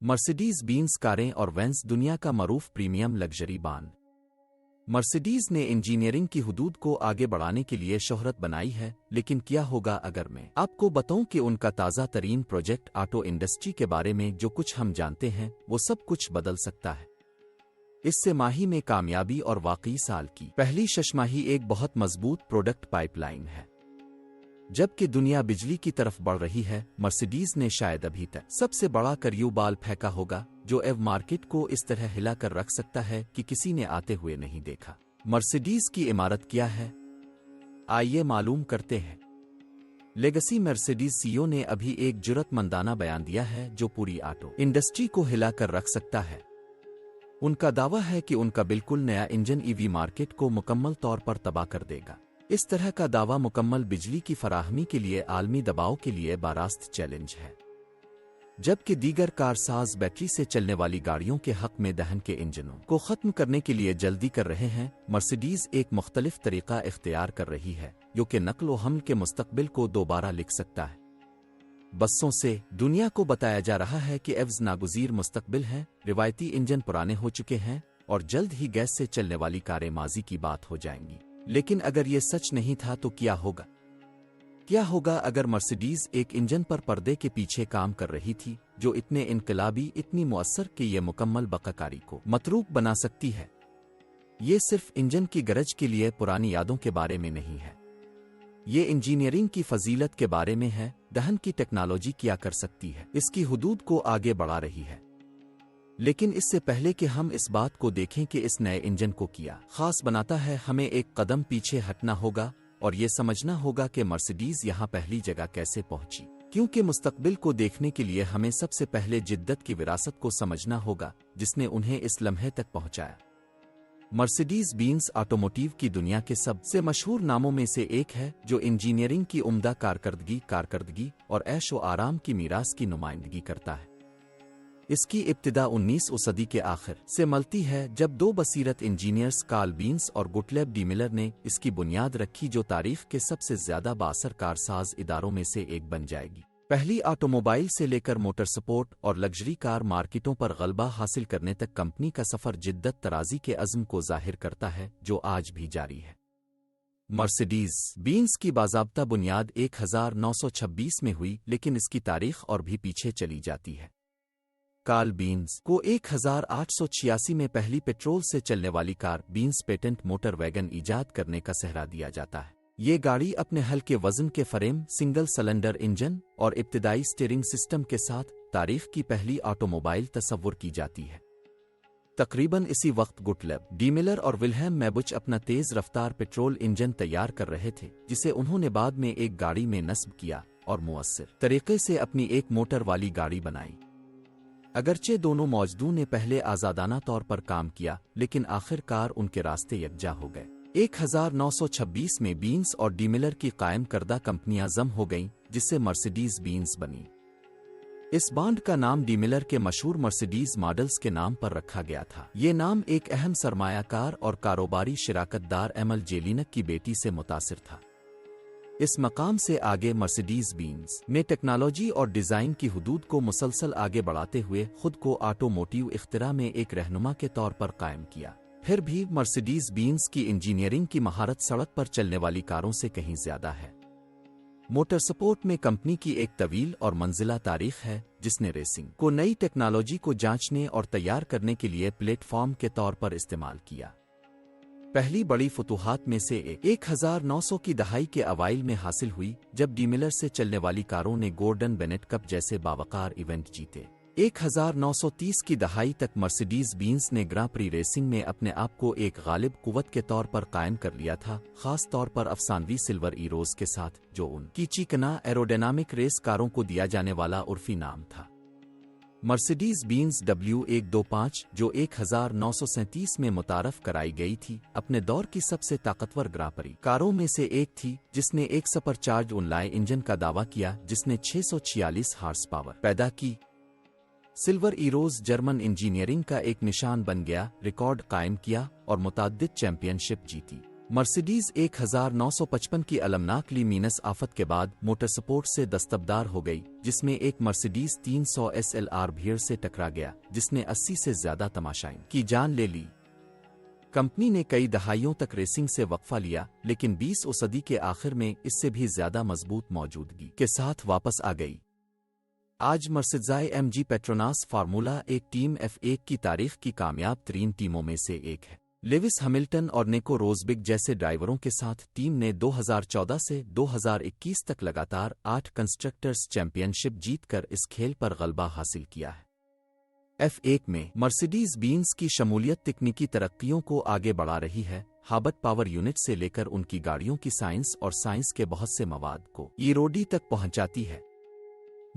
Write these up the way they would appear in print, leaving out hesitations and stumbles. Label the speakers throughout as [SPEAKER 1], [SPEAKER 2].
[SPEAKER 1] Mercedes Benz کاریں اور Venice دنیا کا معروف پریمیم لگژری برانڈ۔ مرسیڈیز نے انجینئرنگ کی حدود کو آگے بڑھانے کے لیے شہرت بنائی ہے، لیکن کیا ہوگا اگر میں آپ کو بتاؤں کہ ان کا تازہ ترین پروجیکٹ آٹو انڈسٹری کے بارے میں جو کچھ ہم جانتے ہیں وہ سب کچھ بدل سکتا ہے۔ اس سے ماہی میں کامیابی اور واقعی سال کی پہلی ششماہی ایک بہت مضبوط پروڈکٹ پائپ لائن ہے۔ جبکہ دنیا بجلی کی طرف بڑھ رہی ہے، مرسیڈیز نے شاید ابھی تک سب سے بڑا کریو بال پھینکا ہوگا جو ایو مارکیٹ کو اس طرح ہلا کر رکھ سکتا ہے کہ کسی نے آتے ہوئے نہیں دیکھا۔ مرسیڈیز کی عمارت کیا ہے؟ آئیے معلوم کرتے ہیں۔ لیگسی مرسیڈیز سی او نے ابھی ایک جرات مندانہ بیان دیا ہے جو پوری آٹو انڈسٹری کو ہلا کر رکھ سکتا ہے۔ ان کا دعویٰ ہے کہ ان کا بالکل نیا انجن ای وی مارکیٹ کو مکمل طور پر تباہ کر دے گا۔ اس طرح کا دعویٰ مکمل بجلی کی فراہمی کے لیے عالمی دباؤ کے لیے باراست چیلنج ہے، جبکہ دیگر کار ساز بیٹری سے چلنے والی گاڑیوں کے حق میں دہن کے انجنوں کو ختم کرنے کے لیے جلدی کر رہے ہیں۔ مرسیڈیز ایک مختلف طریقہ اختیار کر رہی ہے جو کہ نقل و حمل کے مستقبل کو دوبارہ لکھ سکتا ہے۔ بسوں سے دنیا کو بتایا جا رہا ہے کہ ایوز ناگزیر مستقبل ہیں، روایتی انجن پرانے ہو چکے ہیں اور جلد ہی گیس سے چلنے والی کاریں ماضی کی بات ہو جائیں گی۔ لیکن اگر یہ سچ نہیں تھا تو کیا ہوگا؟ کیا ہوگا اگر مرسیڈیز ایک انجن پر پردے کے پیچھے کام کر رہی تھی جو اتنے انقلابی، اتنی مؤثر کہ یہ مکمل بقاکاری کو متروک بنا سکتی ہے؟ یہ صرف انجن کی گرج کے لیے پرانی یادوں کے بارے میں نہیں ہے، یہ انجینئرنگ کی فضیلت کے بارے میں ہے۔ دہن کی ٹیکنالوجی کیا کر سکتی ہے، اس کی حدود کو آگے بڑھا رہی ہے۔ لیکن اس سے پہلے کہ ہم اس بات کو دیکھیں کہ اس نئے انجن کو کیا خاص بناتا ہے، ہمیں ایک قدم پیچھے ہٹنا ہوگا اور یہ سمجھنا ہوگا کہ مرسیڈیز یہاں پہلی جگہ کیسے پہنچی، کیونکہ مستقبل کو دیکھنے کے لیے ہمیں سب سے پہلے جدت کی وراثت کو سمجھنا ہوگا جس نے انہیں اس لمحے تک پہنچایا۔ مرسیڈیز بینز آٹوموٹیو کی دنیا کے سب سے مشہور ناموں میں سے ایک ہے جو انجینئرنگ کی عمدہ کارکردگی اور عیش و آرام کی میراث کی نمائندگی کرتا ہے۔ اس کی ابتدا 19ویں صدی کے آخر سے ملتی ہے جب دو بصیرت انجینئرز کارل بینز اور گوٹلیب ڈیملر نے اس کی بنیاد رکھی جو تاریخ کے سب سے زیادہ بااثر کارساز اداروں میں سے ایک بن جائے گی۔ پہلی آٹوموبائل سے لے کر موٹر سپورٹ اور لگژری کار مارکیٹوں پر غلبہ حاصل کرنے تک کمپنی کا سفر جدت طرازی کے عزم کو ظاہر کرتا ہے جو آج بھی جاری ہے۔ مرسیڈیز بینز کی باضابطہ بنیاد 1926 میں ہوئی، لیکن اس کی تاریخ اور بھی پیچھے چلی جاتی ہے۔ کارل بینز کو 1886 میں پہلی پیٹرول سے چلنے والی کار بینز پیٹنٹ موٹر ویگن ایجاد کرنے کا سہرا دیا جاتا ہے۔ یہ گاڑی اپنے ہلکے وزن کے فریم، سنگل سلنڈر انجن اور ابتدائی سٹیئرنگ سسٹم کے ساتھ تاریخ کی پہلی آٹوموبائل تصور کی جاتی ہے۔ تقریباً اسی وقت گوٹلیب ڈیملر اور ولہیم میبچ اپنا تیز رفتار پیٹرول انجن تیار کر رہے تھے جسے انہوں نے بعد میں ایک گاڑی میں نصب کیا اور مؤثر طریقے سے اپنی ایک موٹر والی گاڑی بنائی۔ اگرچہ دونوں موجدوں نے پہلے آزادانہ طور پر کام کیا، لیکن آخر کار ان کے راستے یکجا ہو گئے۔ 1926 میں بینز اور ڈیملر کی قائم کردہ کمپنیاں ضم ہو گئیں جس سے مرسیڈیز بینز بنی۔ اس بانڈ کا نام ڈیملر کے مشہور مرسیڈیز ماڈلز کے نام پر رکھا گیا تھا۔ یہ نام ایک اہم سرمایہ کار اور کاروباری شراکت دار ایمل جیلینک کی بیٹی سے متاثر تھا۔ اس مقام سے آگے مرسیڈیز بینز نے ٹیکنالوجی اور ڈیزائن کی حدود کو مسلسل آگے بڑھاتے ہوئے خود کو آٹوموٹیو اختراع میں ایک رہنما کے طور پر قائم کیا۔ پھر بھی مرسیڈیز بینز کی انجینئرنگ کی مہارت سڑک پر چلنے والی کاروں سے کہیں زیادہ ہے۔ موٹر سپورٹ میں کمپنی کی ایک طویل اور منزلہ تاریخ ہے جس نے ریسنگ کو نئی ٹیکنالوجی کو جانچنے اور تیار کرنے کے لیے پلیٹ فارم کے طور پر استعمال کیا۔ پہلی بڑی فتوحات میں سے 1900 کی دہائی کے اوائل میں حاصل ہوئی جب ڈیملر سے چلنے والی کاروں نے گورڈن بینٹ کپ جیسے باوقار ایونٹ جیتے۔ 1930 کی دہائی تک مرسیڈیز بینز نے گراں پری ریسنگ میں اپنے آپ کو ایک غالب قوت کے طور پر قائم کر لیا تھا، خاص طور پر افسانوی سلور ایروز کے ساتھ جو ان کی چیکنا ایروڈینامک ریس کاروں کو دیا جانے والا عرفی نام تھا۔ مرسیڈیز بینز W125 جو 1937 میں متعارف کرائی گئی تھی، اپنے دور کی سب سے طاقتور گراں پری کاروں میں سے ایک تھی جس نے ایک super charged in line engine کا دعویٰ کیا جس نے 646 ہارس پاور پیدا کی۔ سلور ایروز جرمن انجینئرنگ کا ایک نشان بن گیا، ریکارڈ قائم کیا اور متعدد چیمپئن شپ جیتی۔ मर्सिडीज 1955 की अलमनाक ली मीनस आफत के बाद मोटर स्पोर्ट से दस्तबरदार हो गई, जिसमें एक मर्सिडीज 300 SLR भीड़ से टकरा गया, जिसने 80 से ज्यादा तमाशाईन की जान ले ली। कंपनी ने कई दहाइयों तक रेसिंग से वक्फा लिया, लेकिन 20वीं सदी के आखिर में इससे भी ज्यादा मजबूत मौजूदगी के साथ वापस आ गई। आज मर्सिडीज AMG पेट्रोनास फार्मूला एक टीम F1 की तारीख की कामयाब तरीन टीमों में से एक है। लेविस हैमिल्टन और निको रोजबिग जैसे ड्राइवरों के साथ टीम ने 2014 से 2021 तक लगातार 8 कंस्ट्रक्टर्स चैंपियनशिप जीतकर इस खेल पर गलबा हासिल किया है। F1 में मर्सिडीज बेंज की शमूलियत तकनीकी तरक्कियों को आगे बढ़ा रही है। हाइब्रिड पावर यूनिट से लेकर उनकी गाड़ियों की साइंस और साइंस के बहुत से मवाद को ईरोडी तक पहुंचाती है।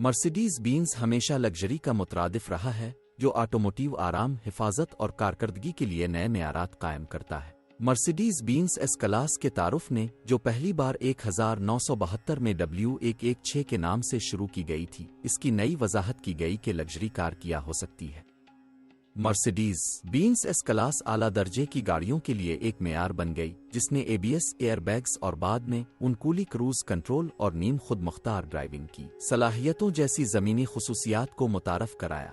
[SPEAKER 1] मर्सिडीज बेंज हमेशा लग्जरी का मुतरादिफ रहा है, जो ऑटोमोटिव आराम, हिफाजत और कारकर्दगी के लिए नए मेयारात कायम करता है। मर्सिडीज बेंज एस क्लास के तारुफ ने, जो पहली बार 1972 में W116 के नाम से शुरू की गई थी, इसकी नई वजाहत की गई कि लग्जरी कार क्या हो सकती है। मर्सिडीज बेंज एस क्लास आला दर्जे की गाड़ियों के लिए एक मेयार बन गई, जिसने ABS, एयरबैग्स और बाद में उनकूली क्रूज कंट्रोल और नीम खुद मुख्तार ड्राइविंग की सलाहियतों जैसी ज़मीनी खुसूसियात को मुतारफ कराया।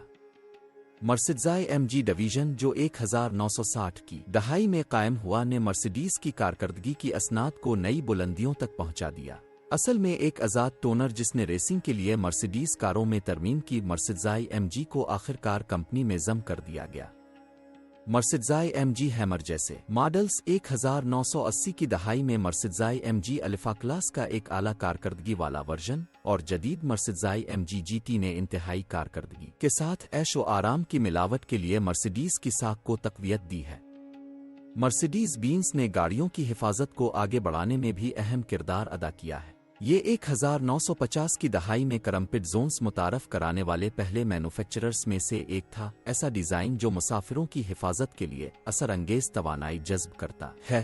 [SPEAKER 1] मर्सिडीज AMG डिवीजन, जो 1960 की दहाई में कायम हुआ, ने मर्सिडीज की कारकर्दगी की असनाद को नई बुलंदियों तक पहुंचा दिया। असल में एक आज़ाद टोनर जिसने रेसिंग के लिए मर्सिडीज कारों में तरमीम की, मर्सिडीज AMG को आखिरकार कंपनी में जम कर दिया गया। मर्सिडीज AMG हैमर जैसे मॉडल्स 1980 की दहाई में मर्सिडीज AMG अल्फा क्लास का एक आला कारकर्दगी वाला वर्जन और जदीद मर्सिडीज AMG GT ने इंतहाई कारकर्दगी के साथ ऐशो आराम की मिलावट के लिए मर्सिडीज की साख को तकवीयत दी है। मर्सिडीज बेंज ने गाड़ियों की हिफाजत को आगे बढ़ाने में भी अहम किरदार अदा किया है। ये 1950 की दहाई में करम्पिट जोन्स मुतारफ कराने वाले पहले मैन्युफैक्चरर्स में से एक था, ऐसा डिज़ाइन जो मुसाफिरों की हिफाजत के लिए असर अंगेज तवानाई जज्ब करता है।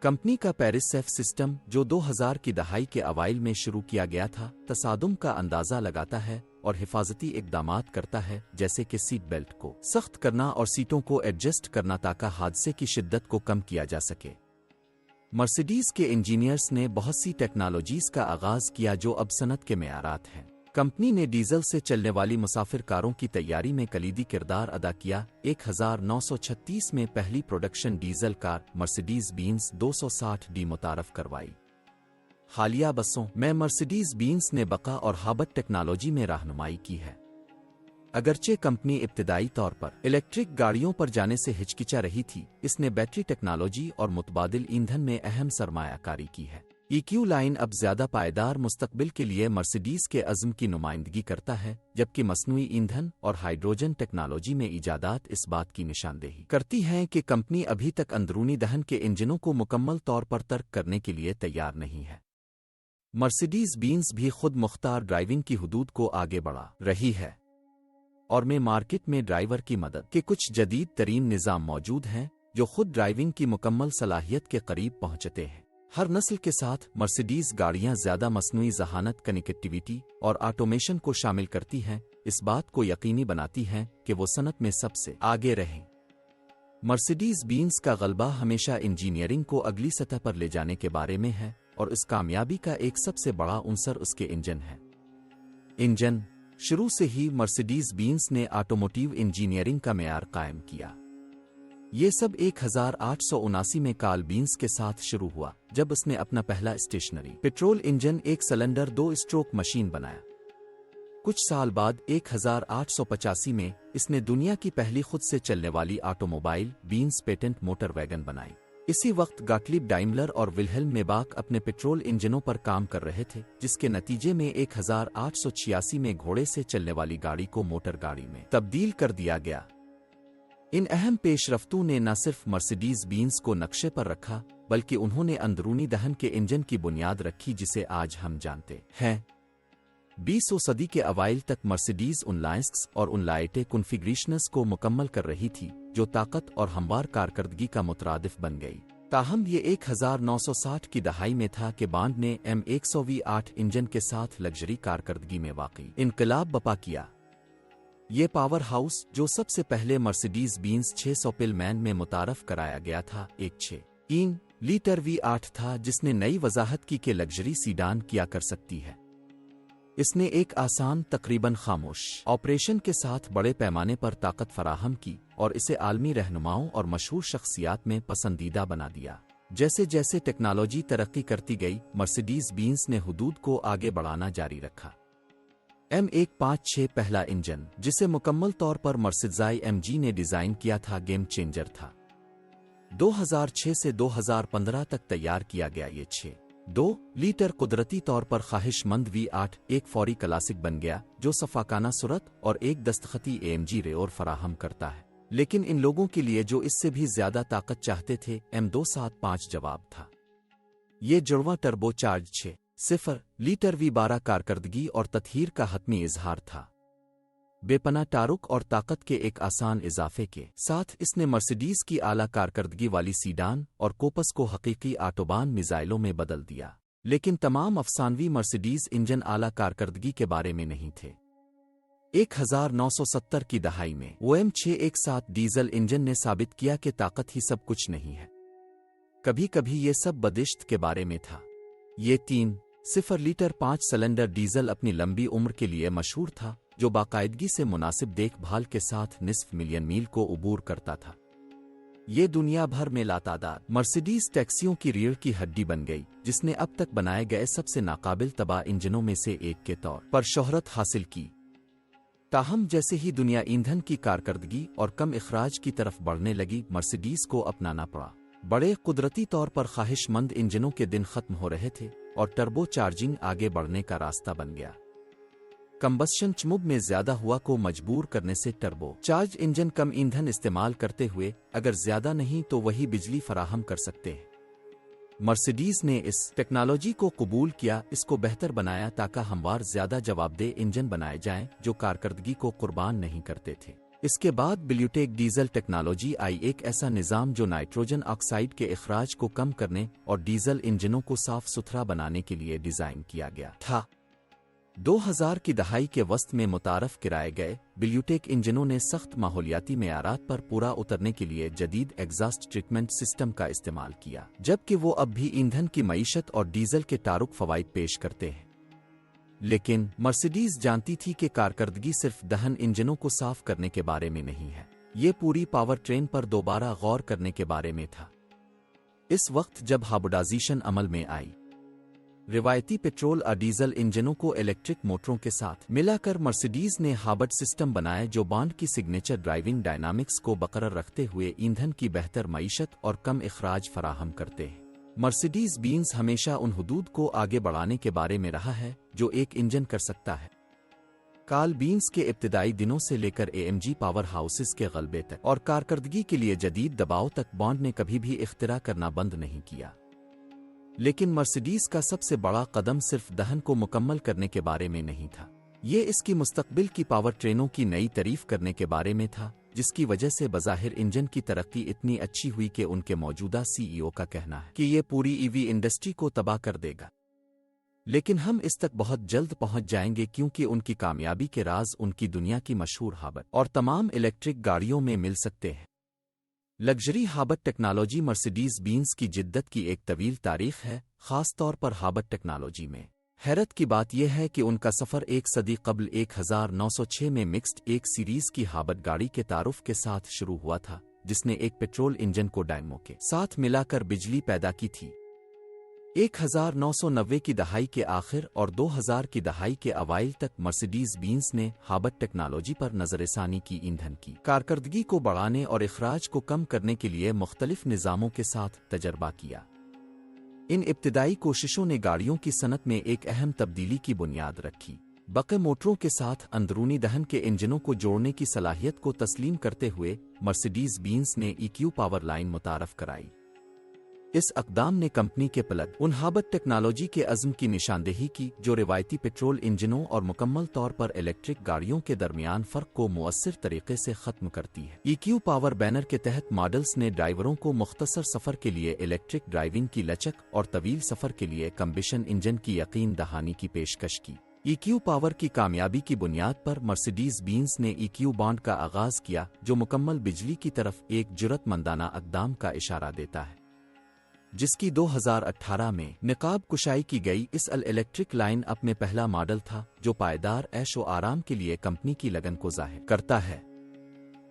[SPEAKER 1] कंपनी का पेरिस सेफ सिस्टम, जो 2000 की दहाई के अवाइल में शुरू किया गया था, तसादुम का अंदाज़ा लगाता है और हिफाजती इक़दामात करता है, जैसे कि सीट बेल्ट को सख्त करना और सीटों को एडजस्ट करना ताकि हादसे की शिद्दत को कम किया जा सके। मर्सिडीज के इंजीनियर्स ने बहुत सी टेक्नोलॉजीज का आगाज किया जो अब सनत के मेयारात हैं। कंपनी ने डीजल से चलने वाली मुसाफिर कारों की तैयारी में कलीदी किरदार अदा किया। 1936 में पहली production diesel car Mercedes Benz 260D मुतारफ करवाई। हालिया बसों में मर्सिडीज बेंज ने बका और हाइब्रिड टेक्नोलॉजी में रहनुमाई की है। अगरचे कंपनी इब्तिदाई तौर पर इलेक्ट्रिक गाड़ियों पर जाने से हिचकिचा रही थी, इसने बैटरी टेक्नोलॉजी और मुतबादिल ईंधन में अहम सरमायाकारी की है। EQ लाइन अब ज्यादा पायदार मुस्तकबिल के लिए मर्सिडीज के अज़्म की नुमाइंदगी करता है, जबकि मसनूई ईंधन और हाइड्रोजन टेक्नोलॉजी में इजादात इस बात की निशानदेही करती हैं कि कंपनी अभी तक अंदरूनी दहन के इंजनों को मुकम्मल तौर पर तर्क करने के लिए तैयार नहीं है। मर्सिडीज बेंज भी खुद मुख्तार ड्राइविंग की हुदूद को आगे बढ़ा रही है और में मार्केट में ड्राइवर की मदद के कुछ जदीद तरीन निज़ाम मौजूद हैं जो खुद ड्राइविंग की मुकम्मल सलाहियत के करीब पहुंचते हैं। हर नस्ल के साथ मर्सिडीज गाड़ियां ज्यादा मसनूई ज़हानत, कनेक्टिविटी और ऑटोमेशन को शामिल करती हैं, इस बात को यकीनी बनाती हैं कि वो सनत में सबसे आगे रहें। मर्सिडीज बेंज का गलबा हमेशा इंजीनियरिंग को अगली सतह पर ले जाने के बारे में है और इस कामयाबी का एक सबसे बड़ा उनसर उसके इंजन है। इंजन शुरू से ही मर्सिडीज बेंज ने ऑटोमोटिव इंजीनियरिंग का मेयार कायम किया। ये सब 1879 में कार्ल बेंज के साथ शुरू हुआ, जब उसने अपना पहला स्टेशनरी पेट्रोल इंजन एक सिलेंडर 2 स्ट्रोक मशीन बनाया। कुछ साल बाद 1885 में इसने दुनिया की पहली खुद से चलने वाली automobile Benz patent motor wagon बनाई। इसी वक्त गॉटलीब डाइमलर और विल्हेल्म मेबाक अपने पेट्रोल इंजनों पर काम कर रहे थे, जिसके नतीजे में 1886 में घोड़े से चलने वाली गाड़ी को मोटर गाड़ी में तब्दील कर दिया गया। इन अहम पेशरफ्तों ने न सिर्फ मर्सिडीज बेंज को नक्शे पर रखा, बल्कि उन्होंने अंदरूनी दहन के इंजन की बुनियाद रखी जिसे आज हम जानते हैं। 20वीं सदी के अवाइल तक मर्सिडीज उन लाइन्स और उन लाइटे कॉन्फ़िगरेशंस को मुकम्मल कर रही थी जो ताकत और हमवार कारकर्दगी का मुतरादिफ बन गई। ताहम ये 1960 की दहाई में था कि बॉन्ड ने M108 इंजन के साथ लग्जरी कारकर्दगी में वाकई इनकलाब बपा किया। ये पावर हाउस, जो सबसे पहले मर्सिडीज बेंज 600 पिलमैन में मुतारफ कराया गया था, एक 6 लीटर V8 था जिसने नई वजाहत की कि लग्जरी सीडान क्या कर सकती है। इसने एक आसान तकरीबन खामोश ऑपरेशन के साथ बड़े पैमाने पर ताकत फराहम की और इसे आलमी रहनुमाओं और मशहूर शख्सियात में पसंदीदा बना दिया। जैसे जैसे टेक्नोलॉजी तरक्की करती गई, मर्सिडीज बेंज ने हुदूद को आगे बढ़ाना जारी रखा। M156 पहला इंजन, जिसे मुकम्मल तौर पर मर्सिडीज AMG ने डिजाइन किया था, गेम चेंजर था। 2006 से 2015 तक तैयार किया गया ये 6.2 लीटर कुदरती तौर पर ख्वाहिशमंद V8 एक फौरी क्लासिक बन गया जो सफाकाना सुरत और एक दस्तखती AMG रेओर फराहम करता है। लेकिन इन लोगों के लिए जो इससे भी ज्यादा ताकत चाहते थे, M275 जवाब था। ये जुड़वा टर्बो चार्ज 6.0 लीटर V12 कारकर्दगी और तत्हीर का हतमी इजहार था। बेपना टारुक और ताकत के एक आसान इजाफे के साथ इसने मर्सिडीज की आला कारकर्दगी वाली सीडान और कोपस को हकीकी ऑटोबान मिसाइलों में बदल दिया। लेकिन तमाम अफसानवी मर्सिडीज इंजन आला कारकर्दगी के बारे में नहीं थे। 1970 की दहाई में OM617 डीजल इंजन ने साबित किया कि ताकत ही सब कुछ नहीं है। कभी कभी ये सब बदिश्त के बारे में था। ये 3.0 लीटर 5 सिलेंडर डीजल अपनी लंबी उम्र के लिए मशहूर था, जो बाकायदगी से मुनासिब देखभाल के साथ निस्फ मिलियन मील को उबूर करता था। ये दुनिया भर में लातादाद मर्सिडीज टैक्सियों की रीढ़ की हड्डी बन गई, जिसने अब तक बनाए गए सबसे नाकाबिल तबाह इंजनों में से एक के तौर पर शोहरत हासिल की। ताहम जैसे ही दुनिया ईंधन की कारकर्दगी और कम इखराज की तरफ बढ़ने लगी, मर्सिडीज को अपनाना पड़ा। बड़े कुदरती तौर पर ख्वाहिशमंद इंजनों के दिन खत्म हो रहे थे और टर्बो चार्जिंग आगे बढ़ने का रास्ता बन गया। कंबस्शन चमुब में ज्यादा हुआ को मजबूर करने से टर्बो चार्ज इंजन कम ईंधन इस्तेमाल करते हुए, अगर ज्यादा नहीं तो वही बिजली फराहम कर सकते हैं। मर्सिडीज ने इस टेक्नोलॉजी को कबूल किया, इसको बेहतर बनाया ताकि हमवार ज्यादा जवाबदेह इंजन बनाए जाएं जो कारकर्दगी को कुर्बान नहीं करते थे। इसके बाद बिल्यूटेक डीजल टेक्नोलॉजी आई, एक ऐसा निज़ाम जो नाइट्रोजन ऑक्साइड के इखराज को कम करने और डीजल इंजनों को साफ सुथरा बनाने के लिए डिजाइन किया गया था। 2000 की दहाई के वस्त में मुतारफ कराए गए बिल्यूटेक इंजनों ने सख्त माहौलियाती मेयारात पर पूरा उतरने के लिए जदीद एग्जॉस्ट ट्रीटमेंट सिस्टम का इस्तेमाल किया, जबकि वो अब भी ईंधन की मईशत और डीजल के तारुक फवाइद पेश करते हैं। लेकिन मर्सिडीज जानती थी कि कारकर्दगी सिर्फ दहन इंजनों को साफ करने के बारे में नहीं है, ये पूरी पावर ट्रेन पर दोबारा गौर करने के बारे में था। इस वक्त जब हाइब्रिडाइजेशन अमल में आई, रिवायती पेट्रोल और डीजल इंजनों को इलेक्ट्रिक मोटरों के साथ मिलाकर मर्सिडीज ने हाइब्रिड सिस्टम बनाए जो बॉन्ड की सिग्नेचर ड्राइविंग डायनामिक्स को बरकरार रखते हुए ईंधन की बेहतर मईशत और कम इखराज फराहम करते हैं। मर्सिडीज बेंज हमेशा उन हुदूद को आगे बढ़ाने के बारे में रहा है जो एक इंजन कर सकता है। कार्ल बेंज के इब्तिदाई दिनों से लेकर AMG पावर हाउसेस के गलबे तक और कारकर्दगी के लिए जदीद दबाव तक, बॉन्ड ने कभी भी इख्तिरा करना बंद नहीं किया। लेकिन मर्सिडीज का सबसे बड़ा कदम सिर्फ दहन को मुकम्मल करने के बारे में नहीं था, ये इसकी मुस्तकबिल की पावर ट्रेनों की नई तारीफ करने के बारे में था, जिसकी वजह से बज़ाहिर इंजन की तरक्की इतनी अच्छी हुई कि उनके मौजूदा CEO का कहना है कि ये पूरी EV इंडस्ट्री को तबाह कर देगा। लेकिन हम इस तक बहुत जल्द पहुंच जाएंगे, क्योंकि उनकी कामयाबी के राज उनकी दुनिया की मशहूर हाइब्रिड और तमाम इलेक्ट्रिक गाड़ियों में मिल सकते हैं। Luxury hybrid technology Mercedes Benz की जिद्दत की एक तवील तारीख है, खास तौर पर हाइब्रिड टेक्नोलॉजी में। हैरत की बात यह है कि उनका सफ़र एक सदी कबल 1906 में मिक्स्ड एक सीरीज की हाइब्रिड गाड़ी के तारुफ के साथ शुरू हुआ था, जिसने एक पेट्रोल इंजन को डायनमो के साथ मिलाकर बिजली पैदा की थी। 1990 की दहाई के आखिर और 2000 की दहाई के अवाइल तक मर्सिडीज बेंज ने हाइब्रिड टेक्नोलॉजी पर नजरसानी की, ईंधन की कारकर्दगी को बढ़ाने और इखराज को कम करने के लिए मुख्तलिफ निज़ामों के साथ तजर्बा किया। इन इब्तिदाई कोशिशों ने गाड़ियों की सनत में एक अहम तब्दीली की बुनियाद रखी। बक़े मोटरों के साथ अंदरूनी दहन के इंजनों को जोड़ने की सलाहियत को तस्लीम करते हुए मर्सिडीज बेंज ने EQ पावर लाइन मुतारफ कराई। इस अक़दाम ने कंपनी के प्लग उन हाइब्रिड टेक्नोलॉजी के अज़्म की निशानदेही की जो रिवायती पेट्रोल इंजनों और मुकम्मल तौर पर इलेक्ट्रिक गाड़ियों के दरमियान फ़र्क को मुअस्सिर तरीके से ख़त्म करती है। EQ पावर बैनर के तहत मॉडल्स ने ड्राइवरों को मुख्तसर सफ़र के लिए इलेक्ट्रिक ड्राइविंग की लचक और तवील सफ़र के लिए कम्बशन इंजन की यकीन दहानी की पेशकश की। EQ पावर की कामयाबी की बुनियाद पर मर्सिडीज बेंज ने EQ बॉन्ड का आगाज़ किया, जो मुकम्मल बिजली की तरफ एक जुरतमंदाना अक़दाम का इशारा देता है। جس کی 2018 میں نقاب کشائی کی گئی۔ اس الیکٹرک لائن اپ میں پہلا ماڈل تھا جو پائیدار عیش و آرام کے لیے کمپنی کی لگن کو ظاہر کرتا ہے۔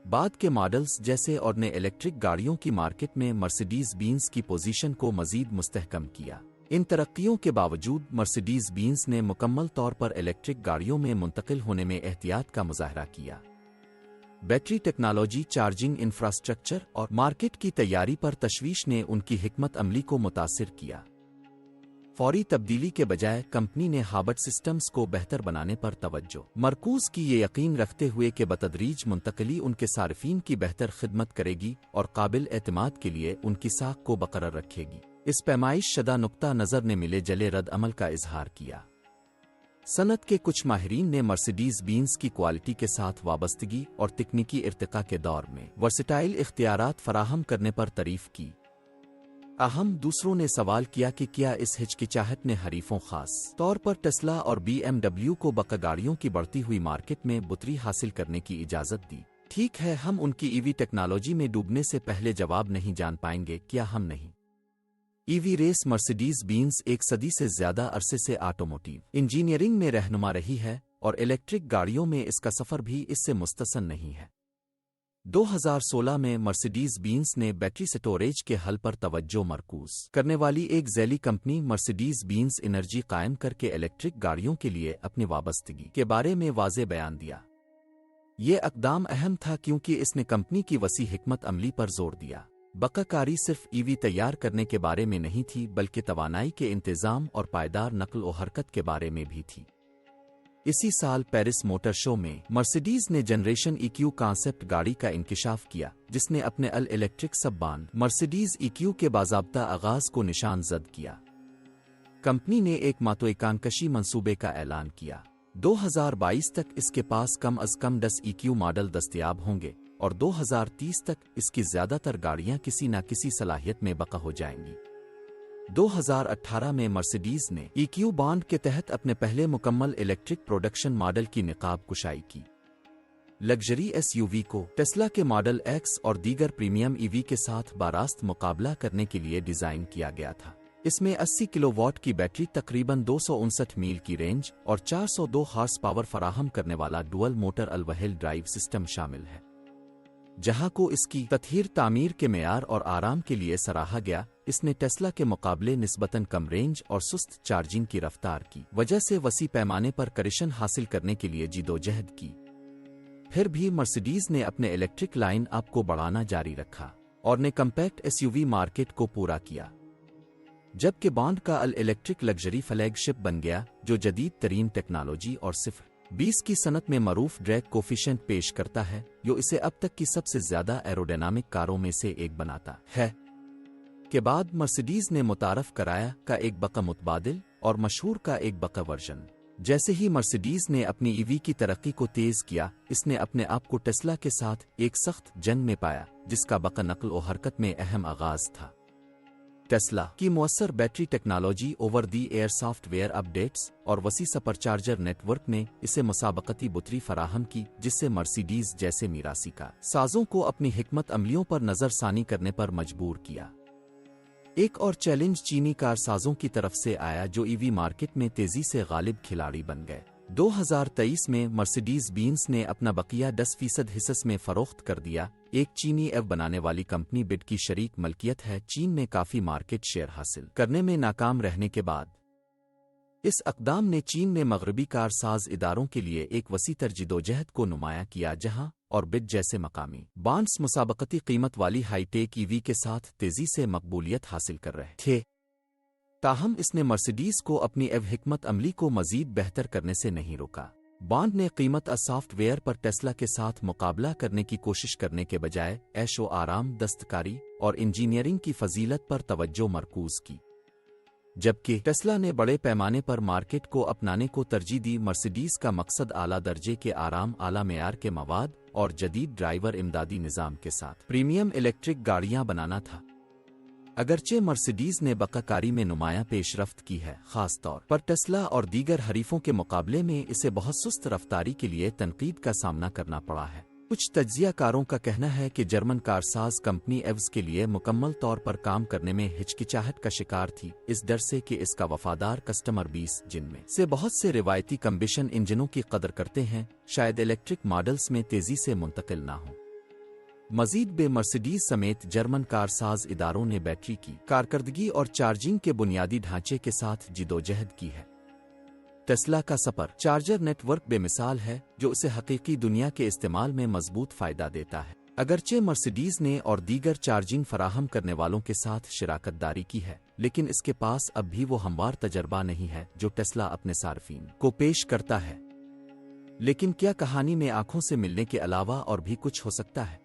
[SPEAKER 1] بعد کے ماڈلز جیسے اور نے الیکٹرک گاڑیوں کی مارکیٹ میں مرسیڈیز بینز کی پوزیشن کو مزید مستحکم کیا۔ ان ترقیوں کے باوجود مرسیڈیز بینز نے مکمل طور پر الیکٹرک گاڑیوں میں منتقل ہونے میں احتیاط کا مظاہرہ کیا۔ بیٹری ٹیکنالوجی، چارجنگ انفراسٹرکچر اور مارکیٹ کی تیاری پر تشویش نے ان کی حکمت عملی کو متاثر کیا۔ فوری تبدیلی کے بجائے کمپنی نے ہائبرڈ سسٹمز کو بہتر بنانے پر توجہ مرکوز کی، یہ یقین رکھتے ہوئے کہ بتدریج منتقلی ان کے صارفین کی بہتر خدمت کرے گی اور قابل اعتماد کے لیے ان کی ساکھ کو برقرار رکھے گی۔ اس پیمائش شدہ نقطہ نظر نے ملے جلے رد عمل کا اظہار کیا۔ صنعت کے کچھ ماہرین نے مرسیڈیز بینز کی کوالٹی کے ساتھ وابستگی اور تکنیکی ارتقاء کے دور میں ورسٹائل اختیارات فراہم کرنے پر تعریف کی۔ دوسروں نے سوال کیا کہ کیا اس ہچکچاہٹ نے حریفوں خاص طور پر ٹیسلا اور BMW کو بقا گاڑیوں کی بڑھتی ہوئی مارکیٹ میں بتری حاصل کرنے کی اجازت دی؟ ٹھیک ہے، ہم ان کی ای وی ٹیکنالوجی میں ڈوبنے سے پہلے جواب نہیں جان پائیں گے۔ کیا ہم نہیں؟ ای وی ریس مرسیڈیز بینز ایک صدی سے زیادہ عرصے سے آٹوموٹیو انجینئرنگ میں رہنما رہی ہے اور الیکٹرک گاڑیوں میں اس کا سفر بھی اس سے مستثن نہیں ہے۔ 2016 میں مرسیڈیز بینز نے بیٹری سٹوریج کے حل پر توجہ مرکوز کرنے والی ایک ذیلی کمپنی مرسیڈیز بینز انرجی قائم کر کے الیکٹرک گاڑیوں کے لیے اپنی وابستگی کے بارے میں واضح بیان دیا۔ یہ اقدام اہم تھا کیونکہ اس نے کمپنی کی وسیع حکمت عملی پر زور دیا۔ بقا کاری صرف ای وی تیار کرنے کے بارے میں نہیں تھی بلکہ توانائی کے انتظام اور پائیدار نقل و حرکت کے بارے میں بھی تھی۔ اسی سال پیرس موٹر شو میں مرسیڈیز نے جنریشن EQ کانسیپٹ گاڑی کا انکشاف کیا، جس نے اپنے الیکٹرک سب برانڈ مرسیڈیز EQ کے باضابطہ آغاز کو نشان زد کیا۔ کمپنی نے ایک ماتوئکانکشی منصوبے کا اعلان کیا۔ 2022 تک اس کے پاس کم از کم 10 EQ ماڈل دستیاب ہوں گے اور 2030 تک اس کی زیادہ تر گاڑیاں کسی نہ کسی صلاحیت میں بقا ہو جائیں گی۔ 2018 میں مرسیڈیز نے EQ بانڈ کے تحت اپنے پہلے مکمل الیکٹرک پروڈکشن ماڈل کی نقاب کشائی کی۔ لگژری SUV کو ٹیسلا کے ماڈل ایکس اور دیگر پریمیم EV کے ساتھ باراست مقابلہ کرنے کے لیے ڈیزائن کیا گیا تھا۔ اس میں 80 کلو واٹ کی بیٹری، تقریباً 259 میل کی رینج اور 402 ہارس پاور فراہم کرنے والا ڈوئل موٹر الوہیل ڈرائیو سسٹم شامل ہے۔ جہاں کو اس کی تطہیر تعمیر کے معیار اور آرام کے لیے سراہا گیا، اس نے ٹیسلا کے مقابلے نسبتاً کم رینج اور سست چارجنگ کی رفتار کی وجہ سے وسیع پیمانے پر کریشن حاصل کرنے کے لیے جدوجہد کی۔ پھر بھی مرسیڈیز نے اپنے الیکٹرک لائن اپ کو بڑھانا جاری رکھا اور نے کمپیکٹ SUV مارکیٹ کو پورا کیا، جبکہ بانڈ کا الیکٹرک لگژری فلیگ شپ بن گیا جو جدید ترین ٹیکنالوجی اور 0-20 کی صنعت میں معروف ڈریگ کوفیشنٹ پیش کرتا ہے، جو اسے اب تک کی سب سے زیادہ ایروڈینامک کاروں میں سے ایک بناتا ہے۔ کے بعد مرسیڈیز نے متعارف کرایا کا ایک بقا متبادل اور مشہور کا ایک بقا ورژن۔ جیسے ہی مرسیڈیز نے اپنی EV کی ترقی کو تیز کیا، اس نے اپنے آپ کو ٹیسلا کے ساتھ ایک سخت جنگ میں پایا جس کا بقا نقل و حرکت میں اہم آغاز تھا۔ ٹیسلا کی مؤثر battery technology, over the air software updates اور وسیع سپر چارجر نیٹ ورک نے اسے مسابقتی بتری فراہم کی، جس سے مرسیڈیز جیسے میراثی کا سازوں کو اپنی حکمت عملیوں پر نظر ثانی کرنے پر مجبور کیا۔ ایک اور چیلنج چینی کار سازوں کی طرف سے آیا جو EV مارکیٹ میں تیزی سے غالب کھلاڑی بن گئے۔ 2023 میں مرسیڈیز بینز نے اپنا بقیہ 10% حصص میں فروخت کر دیا۔ ایک چینی ایو بنانے والی کمپنی بڈ کی شریک ملکیت ہے، چین میں کافی مارکیٹ شیئر حاصل کرنے میں ناکام رہنے کے بعد اس اقدام نے چین میں مغربی کار ساز اداروں کے لیے ایک وسیع تر جدوجہد کو نمایاں کیا، جہاں اور بڈ جیسے مقامی بانڈز مسابقتی قیمت والی ہائی ٹیک EV کے ساتھ تیزی سے مقبولیت حاصل کر رہے تھے۔ تاہم اس نے مرسیڈیز کو اپنی ایو حکمت عملی کو مزید بہتر کرنے سے نہیں روکا۔ بانڈ نے قیمت سافٹ ویئر پر ٹیسلا کے ساتھ مقابلہ کرنے کی کوشش کرنے کے بجائے عیش و آرام، دستکاری اور انجینئرنگ کی فضیلت پر توجہ مرکوز کی۔ جبکہ ٹیسلا نے بڑے پیمانے پر مارکیٹ کو اپنانے کو ترجیح دی، مرسیڈیز کا مقصد اعلیٰ درجے کے آرام، اعلیٰ معیار کے مواد اور جدید ڈرائیور امدادی نظام کے ساتھ پریمیم الیکٹرک گاڑیاں بنانا تھا۔ اگرچہ مرسیڈیز نے بقا کاری میں نمایاں پیش رفت کی ہے، خاص طور پر ٹیسلا اور دیگر حریفوں کے مقابلے میں اسے بہت سست رفتاری کے لیے تنقید کا سامنا کرنا پڑا ہے۔ کچھ تجزیہ کاروں کا کہنا ہے کہ جرمن کارساز کمپنی ایوز کے لیے مکمل طور پر کام کرنے میں ہچکچاہٹ کا شکار تھی، اس ڈر سے کہ اس کا وفادار کسٹمر 20 جن میں سے بہت سے روایتی کمبشن انجنوں کی قدر کرتے ہیں شاید الیکٹرک ماڈلز میں تیزی سے منتقل نہ ہوں۔ مزید بے مرسیڈیز سمیت جرمن کارساز اداروں نے بیٹری کی کارکردگی اور چارجنگ کے بنیادی ڈھانچے کے ساتھ جدوجہد کی ہے۔ ٹیسلا کا سپر چارجر نیٹ ورک بے مثال ہے جو اسے حقیقی دنیا کے استعمال میں مضبوط فائدہ دیتا ہے۔ اگرچہ مرسیڈیز نے اور دیگر چارجنگ فراہم کرنے والوں کے ساتھ شراکت داری کی ہے، لیکن اس کے پاس اب بھی وہ ہموار تجربہ نہیں ہے جو ٹیسلا اپنے صارفین کو پیش کرتا ہے۔ لیکن کیا کہانی میں آنکھوں سے ملنے کے علاوہ اور بھی کچھ ہو سکتا ہے؟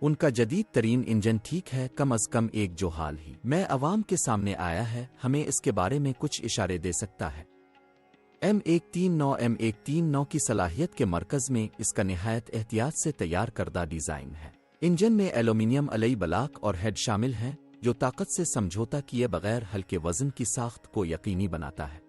[SPEAKER 1] ان کا جدید ترین انجن ٹھیک ہے کم از کم ایک جو حال ہی میں عوام کے سامنے آیا ہے ہمیں اس کے بارے میں کچھ اشارے دے سکتا ہے۔ M139 کی صلاحیت کے مرکز میں اس کا نہایت احتیاط سے تیار کردہ ڈیزائن ہے۔ انجن میں ایلومینیم الئی بلاک اور ہیڈ شامل ہیں جو طاقت سے سمجھوتا کیے بغیر ہلکے وزن کی ساخت کو یقینی بناتا ہے۔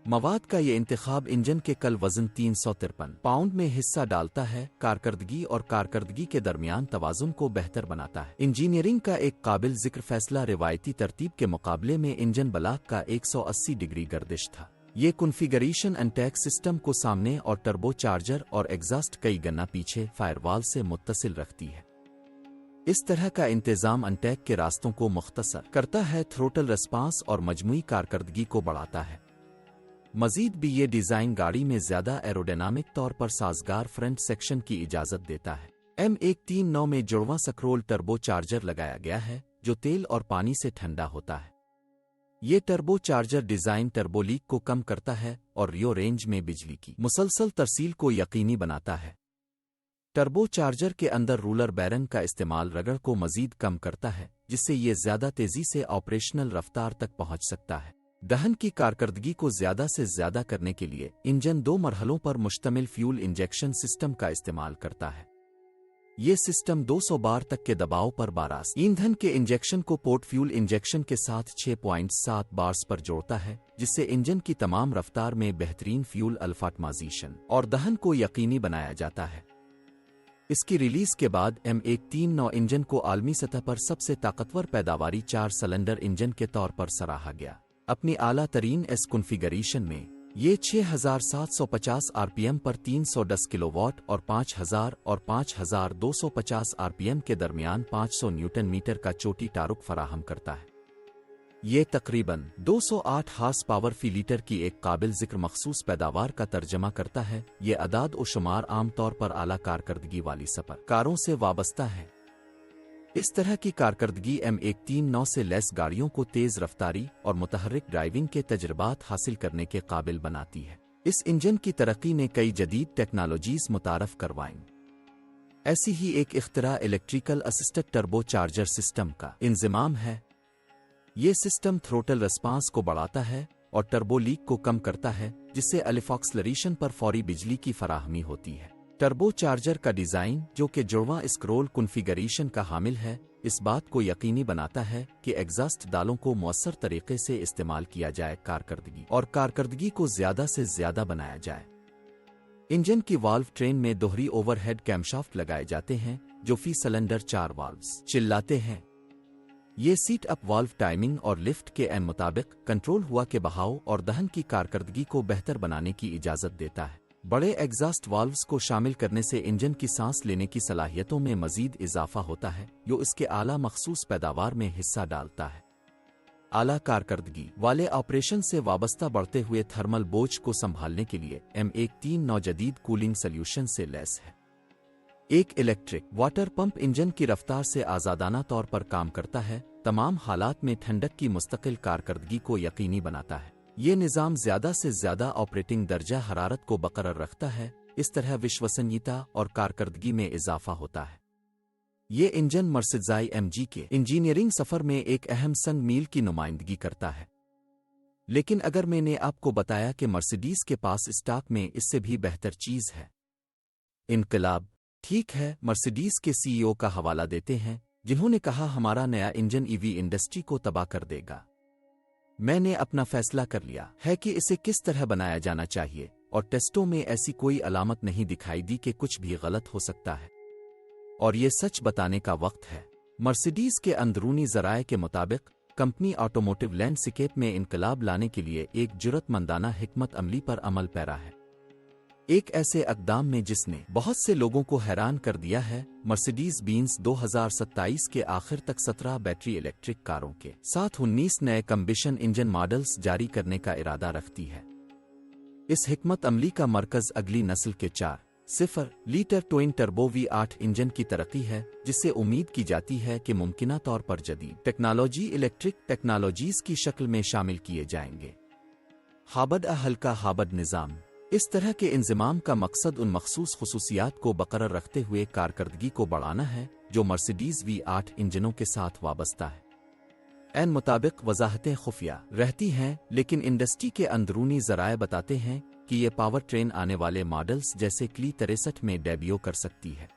[SPEAKER 1] مواد کا یہ انتخاب انجن کے کل وزن 353 پاؤنڈ میں حصہ ڈالتا ہے، کارکردگی اور کارکردگی کے درمیان توازن کو بہتر بناتا ہے۔ انجینئرنگ کا ایک قابل ذکر فیصلہ روایتی ترتیب کے مقابلے میں انجن بلاک کا 180 ڈگری گردش تھا۔ یہ کنفیگریشن انٹیک سسٹم کو سامنے اور ٹربو چارجر اور ایگزاسٹ کئی گنا پیچھے فائر وال سے متصل رکھتی ہے۔ اس طرح کا انتظام انٹیک کے راستوں کو مختصر کرتا ہے، تھروٹل ریسپانس اور مجموعی کارکردگی کو بڑھاتا ہے۔ مزید بھی یہ ڈیزائن گاڑی میں زیادہ ایروڈینامک طور پر سازگار فرنٹ سیکشن کی اجازت دیتا ہے۔ M139 میں جڑواں سکرول ٹربو چارجر لگایا گیا ہے جو تیل اور پانی سے ٹھنڈا ہوتا ہے۔ یہ turbo charger design turbo lag کو کم کرتا ہے اور ریو رینج میں بجلی کی مسلسل ترسیل کو یقینی بناتا ہے۔ ٹربو چارجر کے اندر رولر بیرنگ کا استعمال رگڑ کو مزید کم کرتا ہے جس سے یہ زیادہ تیزی سے آپریشنل رفتار تک پہنچ سکتا ہے۔ دہن کی کارکردگی کو زیادہ سے زیادہ کرنے کے لیے انجن 2 مرحلوں پر مشتمل فیول انجیکشن سسٹم کا استعمال کرتا ہے۔ یہ سسٹم 200 بار تک کے دباؤ پر باراست ایندھن کے انجیکشن کو پورٹ فیول انجیکشن کے ساتھ 6.7 بارس پر جوڑتا ہے، جس سے انجن کی تمام رفتار میں بہترین فیول الفاٹمائزیشن اور دہن کو یقینی بنایا جاتا ہے۔ اس کی ریلیز کے بعد M139 انجن کو عالمی سطح پر سب سے طاقتور پیداواری 4 سلنڈر انجن کے طور پر سراہا گیا۔ اپنی اعلیٰ ترین ایس کنفیگریشن میں یہ 6750 RPM پر 310 کلو واٹ اور 5000 اور 5250 RPM کے درمیان 500 نیوٹن میٹر کا چوٹی ٹارک فراہم کرتا ہے۔ یہ تقریباً 208 ہارس پاور فی لیٹر کی ایک قابل ذکر مخصوص پیداوار کا ترجمہ کرتا ہے۔ یہ اعداد و شمار عام طور پر اعلیٰ کارکردگی والی سپر کاروں سے وابستہ ہے۔ اس طرح کی کارکردگی M139 سے لیس گاڑیوں کو تیز رفتاری اور متحرک ڈرائیونگ کے تجربات حاصل کرنے کے قابل بناتی ہے۔ اس انجن کی ترقی نے کئی جدید ٹیکنالوجیز متعارف کروائیں۔ ایسی ہی ایک اختراع electrical assisted turbo charger system کا انضمام ہے۔ یہ سسٹم تھروٹل ریسپانس کو بڑھاتا ہے اور ٹربو لیک کو کم کرتا ہے، جس سے ایکسلریشن پر فوری بجلی کی فراہمی ہوتی ہے۔ ٹربو چارجر کا ڈیزائن، جو کہ جڑواں اسکرول کنفیگریشن کا حامل ہے، اس بات کو یقینی بناتا ہے کہ ایگزاسٹ دالوں کو مؤثر طریقے سے استعمال کیا جائے، کارکردگی کو زیادہ سے زیادہ بنایا جائے۔ انجن کی والو ٹرین میں دوہری اوور ہیڈ کیمشافٹ لگائے جاتے ہیں جو فی سلنڈر 4 والوز چلاتے ہیں۔ یہ سیٹ اپ والو ٹائمنگ اور لفٹ کے مطابق کنٹرول ہوا کے بہاؤ اور دہن کی کارکردگی کو بہتر بنانے کی اجازت دیتا ہے۔ بڑے ایگزاسٹ والوز کو شامل کرنے سے انجن کی سانس لینے کی صلاحیتوں میں مزید اضافہ ہوتا ہے، جو اس کے اعلیٰ مخصوص پیداوار میں حصہ ڈالتا ہے۔ اعلیٰ کارکردگی والے آپریشن سے وابستہ بڑھتے ہوئے تھرمل بوجھ کو سنبھالنے کے لیے M139 جدید کولنگ سلیوشن سے لیس ہے۔ ایک الیکٹرک واٹر پمپ انجن کی رفتار سے آزادانہ طور پر کام کرتا ہے، تمام حالات میں ٹھنڈک کی مستقل کارکردگی کو یقینی بناتا ہے۔ یہ نظام زیادہ سے زیادہ آپریٹنگ درجہ حرارت کو برقرار رکھتا ہے، اس طرح وشوسنییتا اور کارکردگی میں اضافہ ہوتا ہے۔ یہ انجن مرسڈیز AMG کے انجینئرنگ سفر میں ایک اہم سنگ میل کی نمائندگی کرتا ہے۔ لیکن اگر میں نے آپ کو بتایا کہ مرسیڈیز کے پاس اسٹاک میں اس سے بھی بہتر چیز ہے۔ انقلاب، ٹھیک ہے، مرسیڈیز کے CEO کا حوالہ دیتے ہیں جنہوں نے کہا ہمارا نیا انجن EV انڈسٹری کو تباہ کر دے گا۔ میں نے اپنا فیصلہ کر لیا ہے کہ اسے کس طرح بنایا جانا چاہیے، और टेस्टों में ऐसी कोई अलामत नहीं दिखाई दी कि कुछ भी गलत हो सकता है। और ये सच बताने का वक्त है। मर्सिडीज के अंदरूनी ज़राए के मुताबिक कंपनी ऑटोमोटिव लैंडस्केप में इनकलाब लाने के लिए एक जुर्रतमंदाना हिकमत अमली पर अमल पैरा है। एक ऐसे इक़दाम में जिसने बहुत से लोगों को हैरान कर दिया है। मर्सिडीज बेंज 2027 के आखिर तक 17 बैटरी इलेक्ट्रिक कारों के साथ 19 नए कम्बिशन इंजन मॉडल्स जारी करने का इरादा रखती है। इस हिकमत अमली का मरकज अगली नस्ल के 4.0 litre twin turbo V8 engine की तरक्की है, जिससे उम्मीद की जाती है कि मुमकिना तौर पर जदीद टेक्नोलॉजी इलेक्ट्रिक टेक्नोलॉजीज की शक्ल में शामिल किए जाएंगे। हाबड हल्का हाबड निज़ाम। इस तरह के इंज़माम का मकसद उन मखसूस खुसूसियात को बरकरार रखते हुए कारकर्दगी को बढ़ाना है जो मर्सिडीज V8 इंजनों के साथ वाबस्ता है। एन मुताबिक वजाहतें खुफिया रहती हैं, लेकिन इंडस्ट्री के अंदरूनी ज़राए बताते हैं कि ये पावर ट्रेन आने वाले मॉडल्स जैसे क्ली 63 में डेब्यू कर सकती है।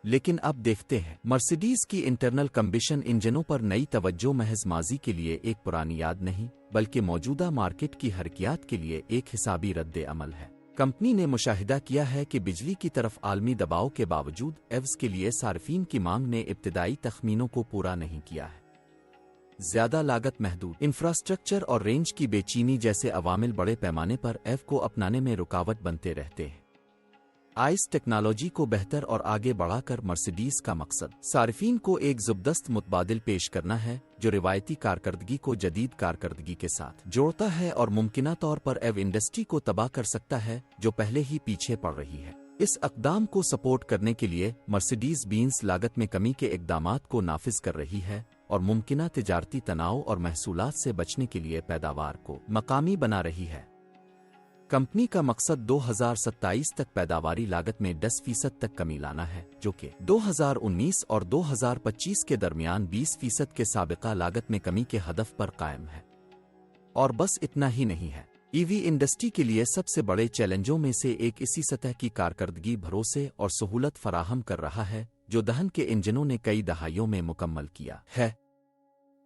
[SPEAKER 1] लेकिन अब देखते हैं, मर्सिडीज की इंटरनल कम्बिशन इंजनों पर नई तवज्जो महज माजी के लिए एक पुरानी याद नहीं, बल्कि मौजूदा मार्केट की हरकियात के लिए एक हिसाबी रद्द अमल है। कंपनी ने मुशाहिदा किया है कि बिजली की तरफ आलमी दबाव के बावजूद एव्स के लिए सार्फिन की मांग ने इब्तिदाई तखमीनों को पूरा नहीं किया है। ज्यादा लागत, महदूद इंफ्रास्ट्रक्चर और रेंज की बेचैनी जैसे अवामिल बड़े पैमाने पर एव को अपनाने में रुकावट बनते रहते हैं। आइस टेक्नोलॉजी को बेहतर और आगे बढ़ाकर मर्सिडीज का मकसद सार्फिन को एक ज़बरदस्त मुतबादिल पेश करना है जो रिवायती कारकर्दगी को जदीद कारकर्दगी के साथ जोड़ता है और मुमकिना तौर पर एव इंडस्ट्री को तबाह कर सकता है जो पहले ही पीछे पड़ रही है। इस इक़दाम को सपोर्ट करने के लिए मर्सिडीज बेंज लागत में कमी के इक़दामात को नाफिज कर रही है और मुमकिना तिजारती तनाव और महसूलात से बचने के लिए पैदावार को मकामी बना रही है। कंपनी का मकसद 2027 तक पैदावारी लागत में 10% तक कमी लाना है, जो कि 2019 और 2025 के दरमियान 20% के साबिका लागत में कमी के हदफ पर कायम है। और बस इतना ही नहीं है, ईवी इंडस्ट्री के लिए सबसे बड़े चैलेंजों में से एक इसी सतह की कारकर्दगी, भरोसे और सहूलत फराहम कर रहा है जो दहन के इंजनों ने कई दहाइयों में मुकम्मल किया है।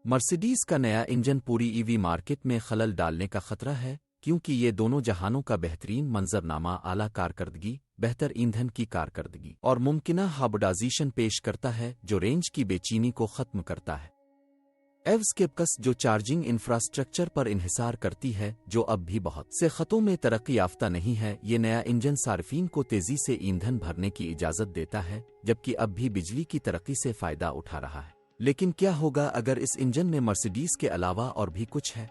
[SPEAKER 1] मर्सिडीज का नया इंजन पूरी ईवी मार्केट में खलल डालने का खतरा है, क्योंकि ये दोनों जहानों का बेहतरीन मंजरनामा, आला कारकर्दगी, बेहतर ईंधन की कारकर्दगी और मुमकिना हाइब्रिडाइजेशन पेश करता है जो रेंज की बेचैनी को खत्म करता है। एव्स के बकस जो चार्जिंग इंफ्रास्ट्रक्चर पर इन्हिसार करती है, जो अब भी बहुत से खतों में तरक्की याफ्ता नहीं है, ये नया इंजन सार्फिन को तेजी से ईंधन भरने की इजाज़त देता है, जबकि अब भी बिजली की तरक्की से फ़ायदा उठा रहा है। लेकिन क्या होगा अगर इस इंजन में मर्सिडीज के अलावा और भी कुछ है?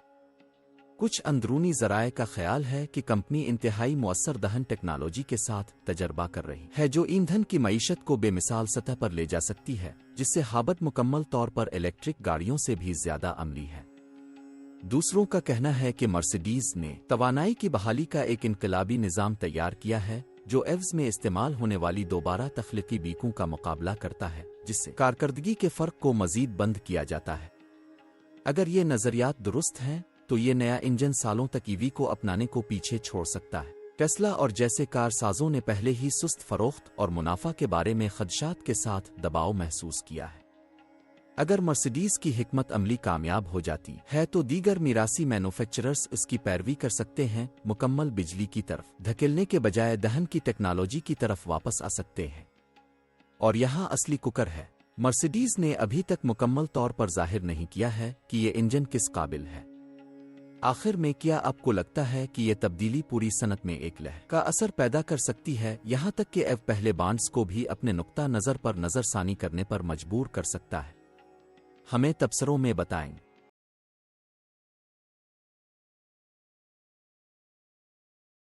[SPEAKER 1] कुछ अंदरूनी ज़राए का ख्याल है कि कंपनी इंतहाई मुअस्सर दहन टेक्नोलॉजी के साथ तजर्बा कर रही है जो ईंधन की मईशत को बेमिसाल सतह पर ले जा सकती है, जिससे हाबत मुकम्मल तौर पर इलेक्ट्रिक गाड़ियों से भी ज्यादा अमली है। दूसरों का कहना है कि मर्सिडीज ने तवानाई की बहाली का एक इनकलाबी निज़ाम तैयार किया है जो एव्स में इस्तेमाल होने वाली दोबारा तख्लीकी बीकों का मुकाबला करता है, जिससे कारकर्दगी के फ़र्क को मजीद बंद किया जाता है। अगर ये नज़रियात दुरुस्त हैं तो ये नया इंजन सालों तक ईवी को अपनाने को पीछे छोड़ सकता है। टेस्ला और जैसे कार साजों ने पहले ही सुस्त फरोख्त और मुनाफा के बारे में खदशात के साथ दबाव महसूस किया है। अगर मर्सिडीज की हिकमत अमली कामयाब हो जाती है तो दीगर मिरासी मैन्युफैक्चरर्स इसकी पैरवी कर सकते हैं, मुकम्मल बिजली की तरफ धकेलने के बजाय दहन की टेक्नोलॉजी की तरफ वापस आ सकते हैं। और यहाँ असली कुकर है, मर्सिडीज ने अभी तक मुकम्मल तौर पर जाहिर नहीं किया है कि ये इंजन किस काबिल है। आखिर में क्या आपको लगता है कि यह तब्दीली पूरी सनत में एक लहर का असर पैदा कर सकती है, यहाँ तक कि एव पहले बांड्स को भी अपने नुक्ता नज़र पर नज़रसानी करने पर मजबूर कर सकता है? हमें तबसरों में बताएं।